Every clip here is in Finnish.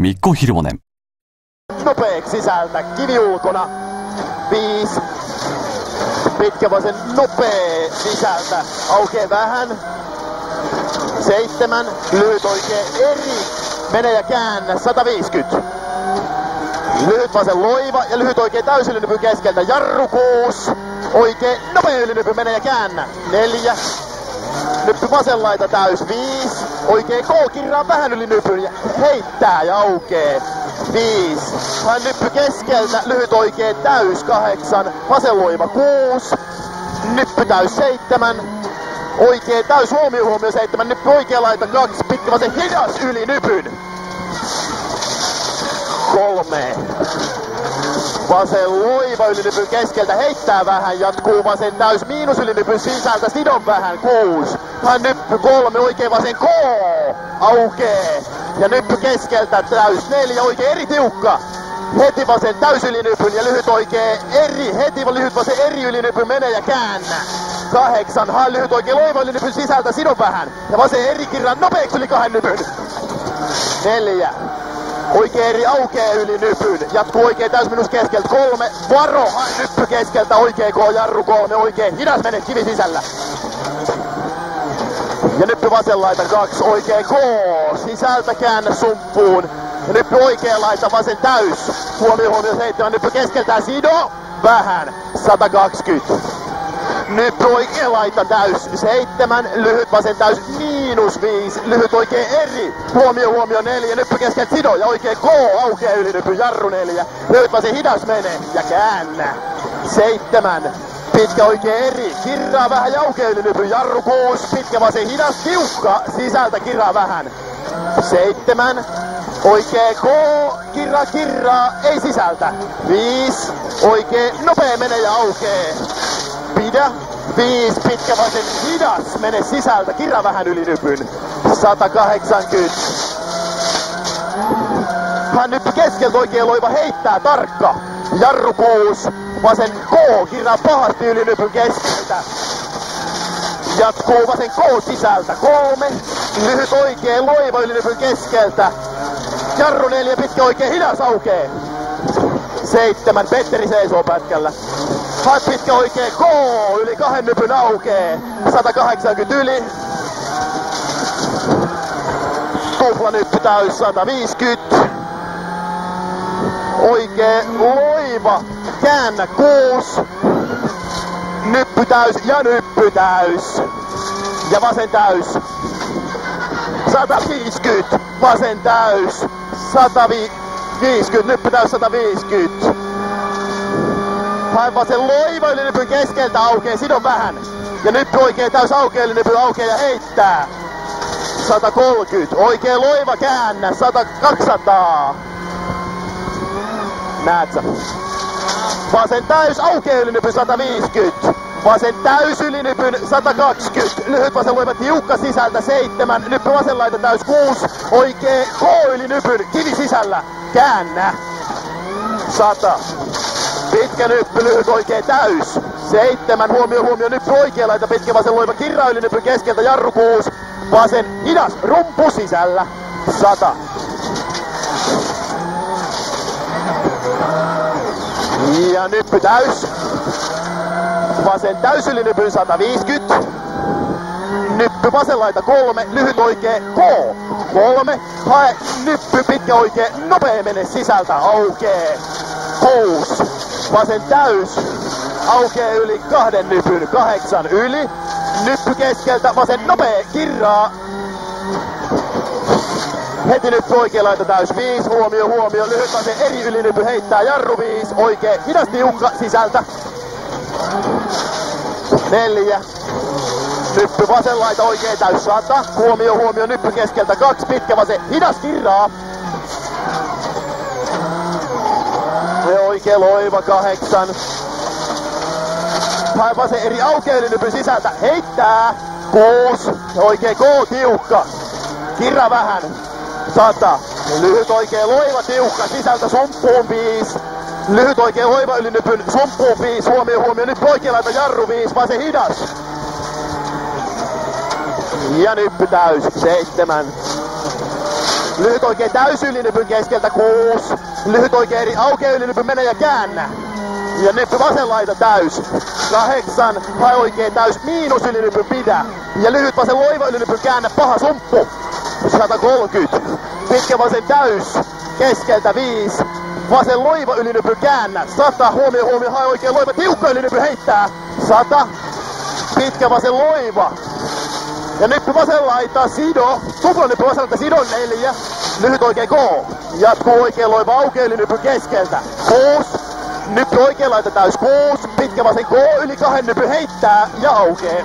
Mikko Hirvonen. Nopeeksi sisältä, kivi ulkona. 5. Pitkä vasen nopee sisältä, aukeaa vähän. 7. Lyhyt oikee eri. Mene ja käännä, 150. Lyhyt vasen loiva ja lyhyt oikee täysylinypy keskeltä. Jarru 6. Oikee nopea ylinypy, mene ja käännä. 4. Nyppy vasen laita täys. 5. Oikee K kirraa vähän yli nypyn ja heittää ja aukee. 5. Hän nyppy keskeltä, lyhyt oikee täys. 8. Vasen loiva 6. Nyppy täys 7. Oikee täys huomio 7. Nyppy oikea laita 2. Pitkä vasen hidas yli nypyn. 3. Vasen loiva ylinypyn keskeltä, heittää vähän, jatkuu vasen täys miinus ylinypyn sisältä, sidon vähän, 6. Hän nyppy 3, oikein vasen K, aukee. Ja nyppy keskeltä täys 4, oikein eri tiukka. Heti vasen täys ylinypyn ja lyhyt oikee eri, heti lyhyt vasen eri ylinypyn, mene ja käännä. 8, hän lyhyt oikein loiva ylinypyn sisältä, sidon vähän. Ja vasen eri kirran nopeeksi yli 2 nypyn. 4. Oikee eri aukee yli nypyn. Jatkuu oikee täysminus keskeltä. 3. Varo. Nyppy keskeltä. Oikee K. Jarru 3. Oikee hidas mene kivi sisällä. Ja nyppy vasen laita 2. Oikee K. Sisältä käännä sumppuun. Ja nyppy oikee laita vasen täys. Huomio 7. Nyppy keskeltä sido. Vähän. 120. Nyppy oikee laita täys 7, lyhyt vasen täys miinus 5, lyhyt oikee eri, huomio 4, nyppy keskeltä sido ja oikee K, aukee yli nyppy, jarru 4, lyhyt vasen hidas menee ja käännä. 7, pitkä oikee eri, kirraa vähän ja aukee yli nyppy, jarru 6, pitkä vasen hidas tiukka, sisältä kirraa vähän. 7, oikee K, kirraa, ei sisältä. 5, oikee nopea menee ja aukee. Pidä. 5, pitkä vasen hidas, mene sisältä, kirra vähän yli nypyn. 180. Hän nyppy keskeltä oikein loiva, heittää tarkka. Jarru 6, vasen K, kirraa pahasti yli nypyn keskeltä. Jatkuu vasen K sisältä. 3, lyhyt oikein loiva yli nypyn keskeltä. Jarru 4, pitkä oikein hidas aukee. 7, Petteri seisoo pätkällä. Hae pitkä oikee K, yli 2 nypyn aukee. 180 yli. Tupla nyppy täys 150. Oikee loiva, käännä 6. Nyppy täys ja nyppy täys. Ja vasen täys. 150, vasen täys. 150, nyppy täys 150. Hae vasen loiva yli nypyn keskeltä aukee, sidon vähän. Ja nyppy oikein täys aukee yli nypyn aukee ja heittää. 130, oikein loiva käännä, 200. Näet sä? Vasen täys aukee yli nypyn 150. Vasen täys yli nypyn 120. Lyhyt vasen loiva tiukka sisältä 7. Nyppy vasen laita täys 6. Oikee K yli nypyn, kivi sisällä. Käännä. 100. Pitkä nyppy, lyhyt oikee täys. 7, huomio, nyppy oikee laita, pitkä vasen loiva, kirra yli nyppy keskeltä, jarru 6. Vasen hidas, rumpu sisällä. 100. Ja nyppy täys. Vasen täys yli nypyn 150. Nyppy vasen laita 3, lyhyt oikee K. 3, hae nyppy, pitkä oikee, nopea mene sisältä, aukee. 6. Vasen täys, aukee yli 2 nypyn, 8 yli. Nyppy keskeltä, vasen nopea, kirraa. Heti nyppy oikee laita täys 5, huomio, lyhyt vasen eri yli nypy, heittää jarru 5, oikee, hidas tiukka, sisältä. 4. Nyppy vasen laita oikee täys 100, huomio, nyppy keskeltä 2, pitkä vasen, hidas kirraa. Ja oikee loiva 8. Hae vasen eri aukee yli nypyn sisältä, heittää. 6. Ja oikee K tiukka. Kirra vähän. 100. Lyhyt oikee loiva tiukka sisältä sumppuun 5. Lyhyt oikee loiva yli nypyn sumppuun 5. Huomio, nyppy oikee laita jarru 5. Vasen hidas. Ja nyppy täys 7. Lyhyt oikein täys ylinypyn keskeltä 6. Lyhyt oikein eri aukea ylinypyn menee ja käännä. Ja Nyppy vasen laita täys. 8. Hae oikein täys miinus ylinypyn pidä. Ja lyhyt vasen loiva ylinypyn käännä paha sumppu. 130. Pitkä vasen täys. Keskeltä 5. Vasen loiva ylinypyn käännä. 100. Huomio. Hae oikein loiva. Tiukka ylinypy heittää. 100. Pitkä vasen loiva. Ja Nyppy vasen laita sido. Tupla Nyppy vasen laita sidon 4. Lyhyt oikein go. Jatkuu oikein loiva aukea ylinypyn keskeltä. 6. Nyppy oikein laita täys 6. Pitkä vasen go yli 2 Nyppy heittää ja aukee.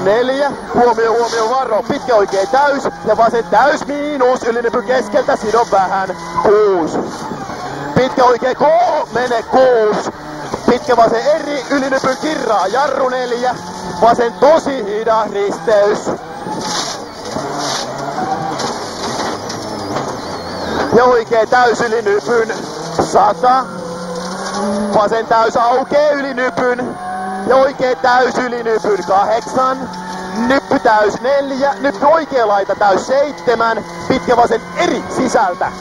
4. Huomio varo. Pitkä oikein täys ja vasen täys miinus ylinypyn keskeltä sidon vähän. 6. Pitkä oikein go mene 6. Pitkä vasen eri ylinypyn kirraa jarru 4. Vasen tosi hidas risteys. Ja oikein täys ylinypyn 100. Vasen täys aukee ylinypyn. Ja oikein täys ylinypyn 8. Nyppy täys 4. Nyppy oikea laita täys 7. Pitkä vasen eri sisältä.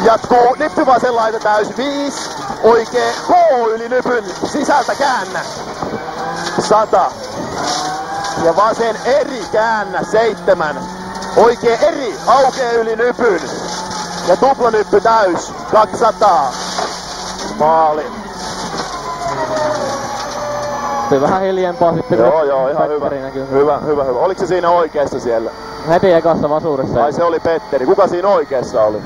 Jatkuu Nyppy vasen laita täys 5. Oikee K ylinypyn sisältä käännä. 100. Ja vasen eri käännä 7. Oikee eri aukee ylinypyn. Ja tuplanyppy täys 200. Maali. Se vähän hiljempaa sitten. Joo, ihan hyvä. Oliko se siinä oikeassa siellä? Heti ekassa vasuurissa. Ai se oli Petteri. Kuka siinä oikeassa oli?